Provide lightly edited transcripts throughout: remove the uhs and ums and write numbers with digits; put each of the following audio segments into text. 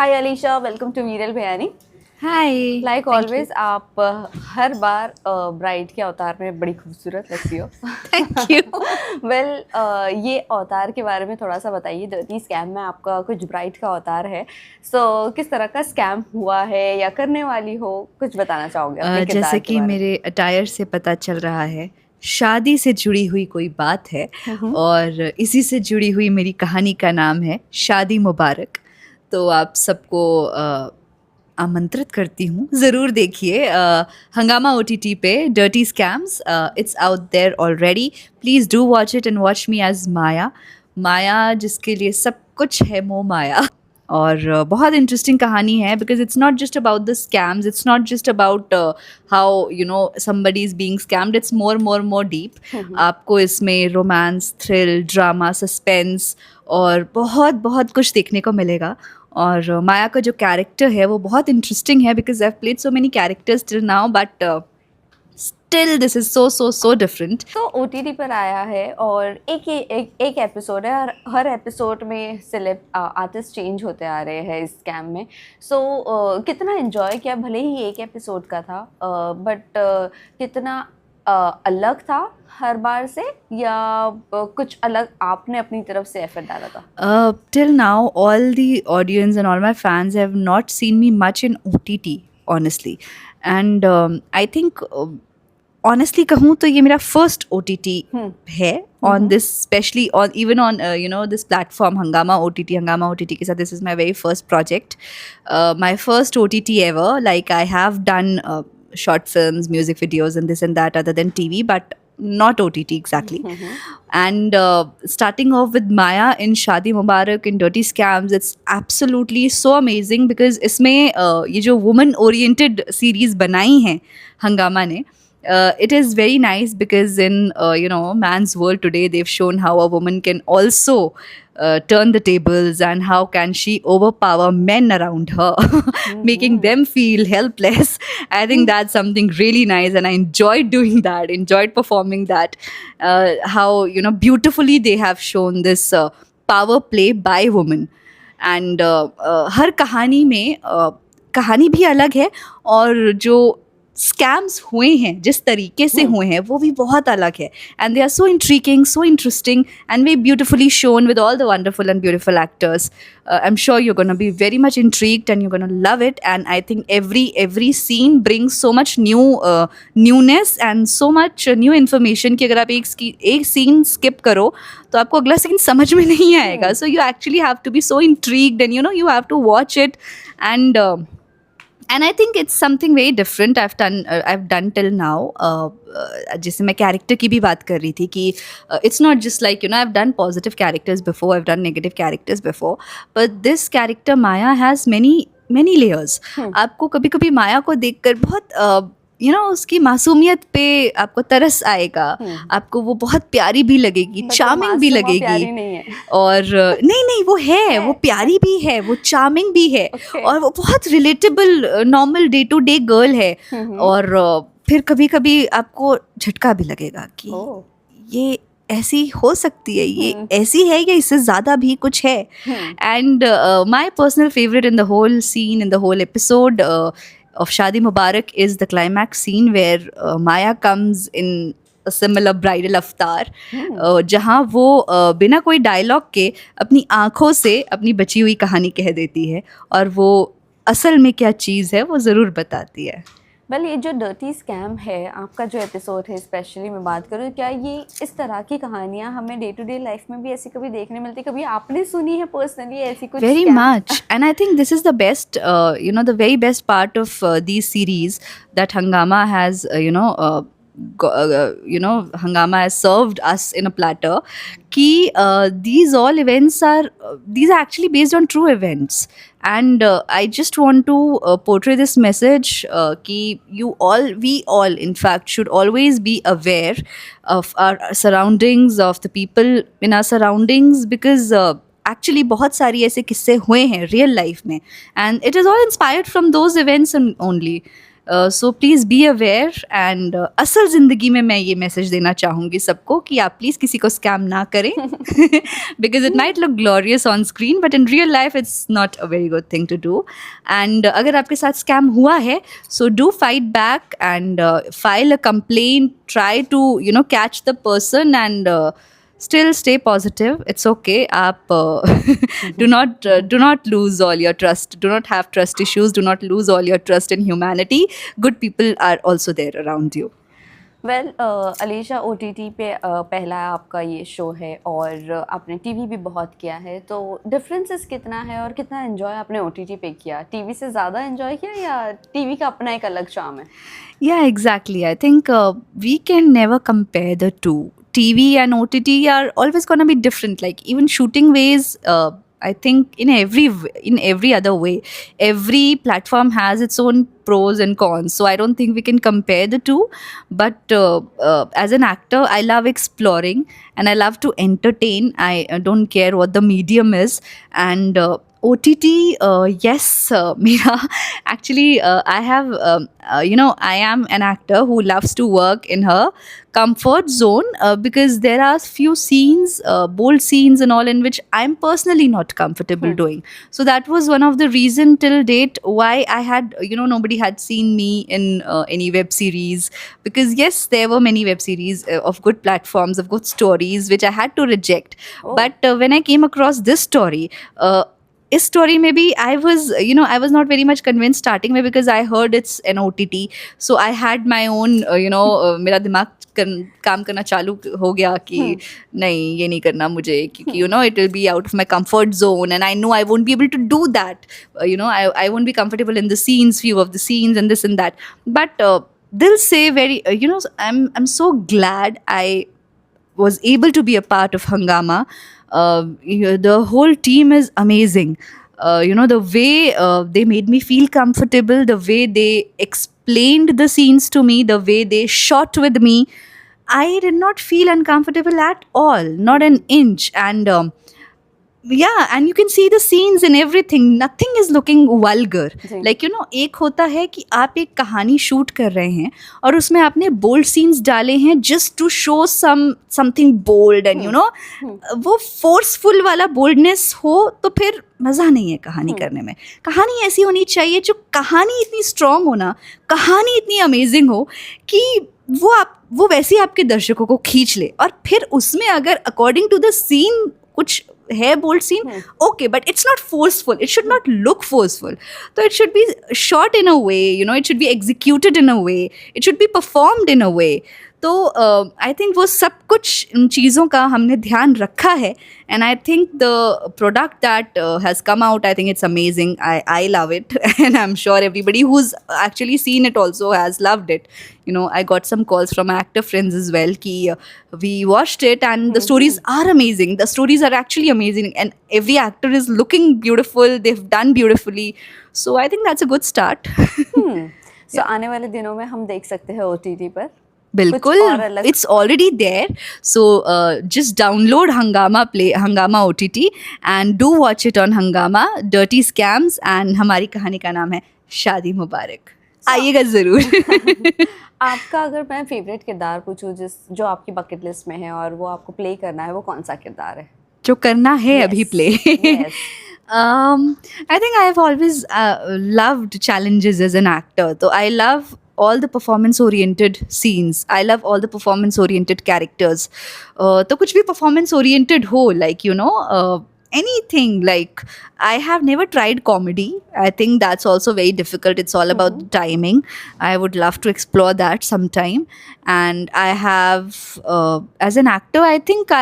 Hi Alisha, welcome to वीरल बयानी। हाय। Like always आप हर बार ब्राइड के अवतार में बड़ी खूबसूरत लगती हो। Thank you. वेल ये अवतार के बारे में थोड़ा सा बताइए। डर्टी स्कैम में आपका कुछ ब्राइड का अवतार है, सो किस तरह का स्कैम हुआ है या करने वाली हो, कुछ बताना चाहोगे अपने किरदार जैसे के कि बारे में? मेरे अटायर से पता चल रहा है, शादी से जुड़ी हुई कोई बात है और इसी से जुड़ी हुई मेरी कहानी का नाम है शादी मुबारक। तो आप सबको आमंत्रित करती हूँ, ज़रूर देखिए हंगामा OTT पे dirty scams. It's out there already. Please do watch it and watch me as Maya. Maya जिसके लिए सब कुछ है, मोह माया। और बहुत इंटरेस्टिंग कहानी है because it's not just about the scams, it's not just about how somebody is being scammed, it's more deep. आपको इसमें रोमांस, थ्रिल, ड्रामा, सस्पेंस और बहुत बहुत कुछ देखने को मिलेगा। और माया का जो कैरेक्टर है वो बहुत इंटरेस्टिंग है because I have played so many characters till now, but still this is so different. तो OTT पर आया है और एक एपिसोड है, हर एपिसोड में सेलेब आर्टिस्ट चेंज होते आ रहे हैं इस स्कैम में। सो कितना एंजॉय किया, भले ही एक एपिसोड का था, बट कितना अलग था हर बार से, या कुछ अलग आपने अपनी तरफ से एफर्ट डाला था? Till now, all the audience and all my fans have not seen me much in OTT, honestly. And I think, honestly कहूँ तो ये मेरा first OTT है on this, especially on even on this platform Hungama OTT के साथ this is my very first project, my first OTT ever. Like I have done short films, music videos, and this and that other than TV, but not OTT exactly. And starting off with Maya in Shadi Mubarak in Dirty Scams, it's absolutely so amazing because इसमें ये जो woman oriented series बनाई हैं हंगामा ने, it is very nice because in man's world today they've shown how a woman can also turn the tables and how can she overpower men around her, making them feel helpless. I think that's something really nice and I enjoyed doing that, enjoyed performing that. How beautifully they have shown this power play by women. And हर कहानी में कहानी भी अलग है और जो scams हुए हैं जिस तरीके से हुए हैं वो भी बहुत अलग है, and they are so intriguing, so interesting and very beautifully shown with all the wonderful and beautiful actors. I'm sure you're going to be very much intrigued and you're going to love it, and I think every scene brings so much newness and so much new information कि अगर आप एक scene skip करो तो आपको अगला scene समझ में नहीं आएगा. So you actually have to be so intrigued and you have to watch it, and I think it's something very different I've done till now. जैसे मैं कैरेक्टर की भी बात कर रही थी कि it's not just like I've done positive characters before, I've done negative characters before, but this character Maya has many layers. आपको कभी कभी माया को देखकर बहुत उसकी मासूमियत पे आपको तरस आएगा, आपको वो बहुत प्यारी भी लगेगी, चार्मिंग भी लगेगी. प्यारी नहीं है और नहीं वो है, वो प्यारी भी है, वो चार्मिंग भी है, और वो बहुत relatable normal day to day girl है. और फिर कभी कभी आपको झटका भी लगेगा कि ये ऐसी हो सकती है, ये ऐसी है या इससे ज़्यादा भी कुछ है. And my personal favourite in the whole scene, in the whole episode of Shadi Mubarak is the climax scene where Maya comes in a similar bridal avatar, जहाँ वो बिना कोई डायलॉग के अपनी आँखों से अपनी बची हुई कहानी कह देती है और वो असल में क्या चीज़ है वो ज़रूर बताती है. वेल ये जो डर्टी स्कैम है, आपका जो एपिसोड है स्पेशली मैं बात करूँ, क्या ये इस तरह की कहानियाँ हमें डे टू डे लाइफ में भी ऐसी कभी देखने मिलती, कभी आपने सुनी है पर्सनली ऐसी कुछ? Very much, and I think this is the best, the very best part of these series that Hangama has, Hangama has served us in a platter. Ki these all events are these are actually based on true events, and I just want to portray this message ki we all in fact should always be aware of our surroundings, of the people in our surroundings, because actually बहुत सारी ऐसे किस्से हुए हैं real life में, and it is all inspired from those events only. So please be aware and असल ज़िंदगी में मैं ये मैसेज देना चाहूँगी सबको कि आप प्लीज़ किसी को स्कैम ना करें, because it might look glorious on screen but in real life it's not a very good thing to do. And अगर आपके साथ स्कैम हुआ है, so do fight back and file a complaint, try to catch the person and still stay positive. It's okay. Aap do not lose all your trust. Do not have trust issues. Do not lose all your trust in humanity. Good people are also there around you. Well Alisha, OTT पे पहला आपका ये show है और आपने TV भी बहुत किया है, तो डिफरेंसेस कितना है और कितना एंजॉय आपने OTT पे किया? टीवी से ज़्यादा एंजॉय किया या टीवी का अपना एक अलग चार्म है? Yeah, exactly. I think we can never compare the two. TV and OTT are always going to be different. Like even shooting ways, I think in every other way, every platform has its own pros and cons. So I don't think we can compare the two. But as an actor, I love exploring and I love to entertain. I don't care what the medium is. And OTT, yes, Mira. Actually, I have, I am an actor who loves to work in her comfort zone because there are few scenes, bold scenes and all, in which I'm personally not comfortable doing. So that was one of the reason till date why I had, nobody had seen me in any web series, because yes, there were many web series of good platforms, of good stories, which I had to reject. Oh. But when I came across this story, इस story में भी I was not very much convince starting में, because I heard it's an OTT. So I had my own मेरा दिमाग काम करना चालू हो गया कि नहीं, ये नहीं करना मुझे, क्योंकि it will be out of my comfort zone and I know I won't be able to do that. I won't be comfortable in the scenes, few of the scenes and this and that. But they'll say very, I'm so glad I was able to be a part of Hungama. The whole team is amazing. The way they made me feel comfortable, the way they explained the scenes to me, the way they shot with me, I did not feel uncomfortable at all, not an inch. And yeah, and you can see the scenes and everything. Nothing is looking vulgar. जी. Like एक होता है कि आप एक कहानी shoot कर रहे हैं और उसमें आपने बोल्ड सीन्स डाले हैं just to show something bold and वो फोर्सफुल वाला बोल्डनेस हो तो फिर मज़ा नहीं है कहानी करने में. कहानी ऐसी होनी चाहिए जो कहानी इतनी स्ट्रॉन्ग हो ना, कहानी इतनी अमेजिंग हो कि वो वैसे ही आपके दर्शकों को खींच ले. और फिर उसमें अगर अकॉर्डिंग टू द सीन कुछ है bold scene, okay, but it's not forceful. It should not look forceful. So it should be shot in a way, it should be executed in a way. It should be performed in a way. तो I think वो सब कुछ इन चीज़ों का हमने ध्यान रखा है. And I think the product that has come out, I think it's amazing. I love it and I am sure everybody who is actually seen it also has loved it. I got some calls from my actor friends as well ki we watched it and the stories are amazing. The stories are actually amazing and every actor is looking beautiful. They've done beautifully. So I think that's a good start. So आने वाले दिनों में हम देख सकते हैं OTT पर बिल्कुल, it's already there. So just download Hungama OTT and do watch it on Hungama. Dirty Scams and हमारी कहानी का नाम है शादी मुबारक. आइएगा ज़रूर. आपका अगर मैं फेवरेट किरदार पूछूं जो आपकी बकेट लिस्ट में है और वो आपको प्ले करना है, वो कौन सा किरदार है जो करना है अभी play? I think I have always loved challenges as an actor. So I love all the performance oriented scenes. I love all the performance oriented characters. तो कुछ भी performance oriented हो, like anything. Like I have never tried comedy. I think that's also very difficult. It's all about the timing. I would love to explore that sometime. And I have as an actor, I think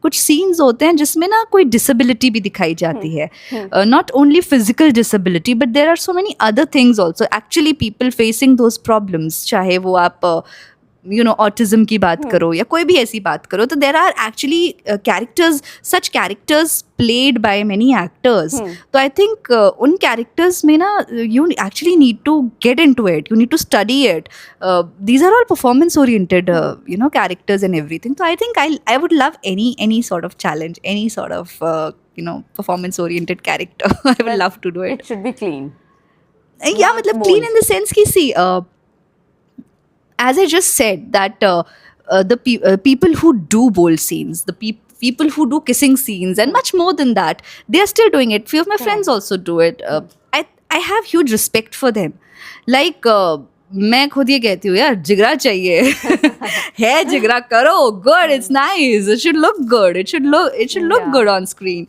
कुछ scenes होते हैं जिसमें ना कोई disability भी दिखाई जाती है. Not only physical disability, but there are so many other things also. Actually people facing those problems. चाहे वो आप ऑटिज्म की बात करो या कोई भी ऐसी बात करो, तो there are actually such characters played by many actors. तो आई थिंक उन कैरेक्टर्स में ना you actually need to get into it, you need to study it. These are all performance oriented characters and everything. So I think I would love any sort of challenge, any sort of performance oriented character. I would love to do it. It should be clean. Yeah, Not मतलब clean bold. in the sense कि see, as I just said, that people who do bold scenes, the people who do kissing scenes, and much more than that, they are still doing it. Few of my friends Correct. also do it. I have huge respect for them. Like मैं खुद ये कहती हूँ यार, जिगरा चाहिए. है जिगरा करो, good, it's nice, it should look good, it should look Yeah. good on screen.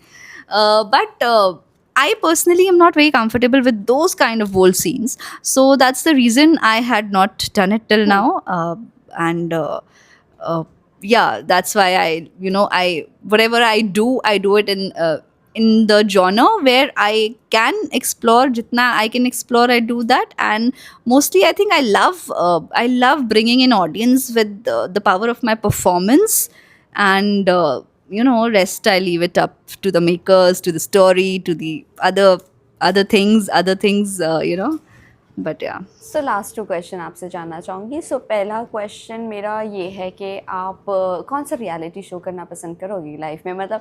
But I personally am not very comfortable with those kind of bold scenes, so that's the reason I had not done it till now. And uh, yeah, that's why I whatever I do it in the genre where I can explore. Jitna I can explore, I do that. And mostly I think I love bringing in audience with the power of my performance. And rest I leave it up to the makers, to the story, to the other things. But yeah. So last 2 question आपसे जानना चाहूँगी. सो पहला question मेरा ये है कि आप कौन सा रियलिटी शो करना पसंद करोगी लाइफ में? मतलब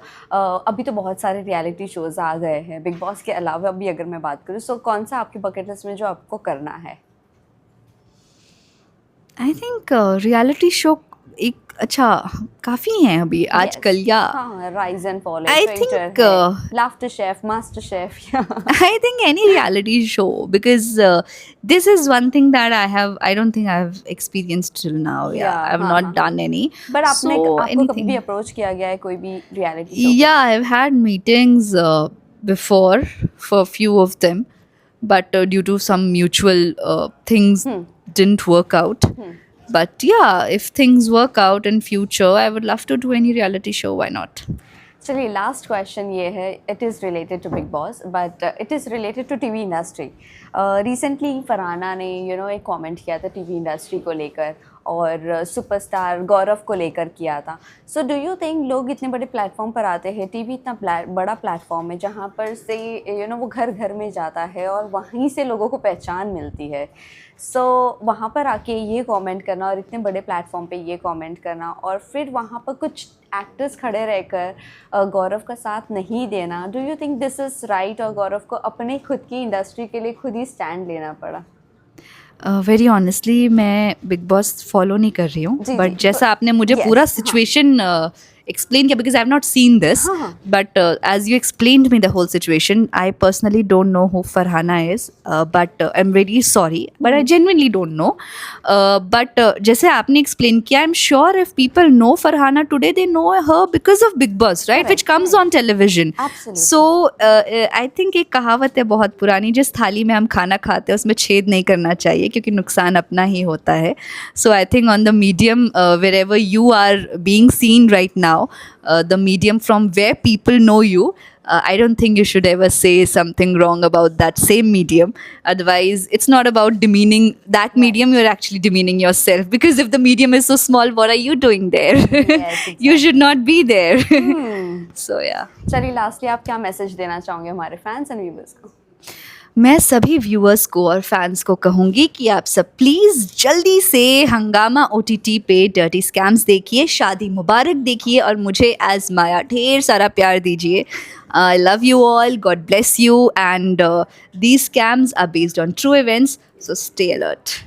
अभी तो बहुत सारे रियलिटी शोज़ आ गए हैं बिग बॉस के अलावा भी अगर मैं बात करूँ, सो कौन सा आपकी बकेट लिस्ट में जो आपको करना है? आई थिंक रियलिटी शो एक अच्छा काफ़ी हैं अभी आजकल. या हाँ, rise and fall, I think, laughter chef, master chef. I think any reality show, because this is one thing that I don't think I've experienced till now. Yeah, I've not done any. But आपने So, आपको कभी anything. भी approach किया गया है कोई भी reality show? Yeah, I've had meetings before for a few of them, but due to some mutual things didn't work out. But yeah, if things work out in future, I would love to do any reality show. Why not? चलिए last question ये है. It is related to Bigg Boss but it is related to TV industry. Recently Farhana ने एक comment किया था TV industry को लेकर और सुपरस्टार गौरव को लेकर किया था. सो डू यू थिंक लोग इतने बड़े प्लेटफॉर्म पर आते हैं, टीवी इतना बड़ा प्लेटफॉर्म है जहाँ पर से वो घर घर में जाता है और वहीं से लोगों को पहचान मिलती है. सो वहाँ पर आके ये कमेंट करना और इतने बड़े प्लेटफॉर्म पे ये कमेंट करना और फिर वहाँ पर कुछ एक्टर्स खड़े रहकर गौरव का साथ नहीं देना, do you think this is right? और गौरव को अपने खुद की इंडस्ट्री के लिए खुद ही स्टैंड लेना पड़ा. वेरी ऑनेस्टली मैं बिग बॉस फॉलो नहीं कर रही हूँ, जी, बट जी, जैसा आपने मुझे yes, पूरा हाँ. सिचुएशन एक्सप्लेन किया, because I have not seen this, हाँ. But as you explained me the whole situation, I personally don't know who Farhana is, but I am very sorry, but I genuinely don't know. But जैसे आपने explain किया, I am sure if people know Farhana today, they know her because of Bigg Boss, right, which comes on television. Absolutely. So I think एक कहावत है बहुत पुरानी, जिस थाली में हम खाना खाते हैं उसमें छेद नहीं करना चाहिए क्योंकि नुकसान अपना ही होता है. So I think on the medium wherever you are being seen right now, the medium from where people know you, I don't think you should ever say something wrong about that same medium. Otherwise, it's not about demeaning that medium, you're actually demeaning yourself, because if the medium is so small, what are you doing there? Yes, You should not be there. So yeah. चलिए lastly आप क्या message देना चाहोगे हमारे fans and viewers को? मैं सभी viewers को और फैंस को कहूँगी कि आप सब प्लीज़ जल्दी से हंगामा OTT पे डर्टी स्कैम्स देखिए, शादी मुबारक देखिए और मुझे एज माया ढेर सारा प्यार दीजिए. I love you all, God bless you, and these scams are based on true events, so stay alert.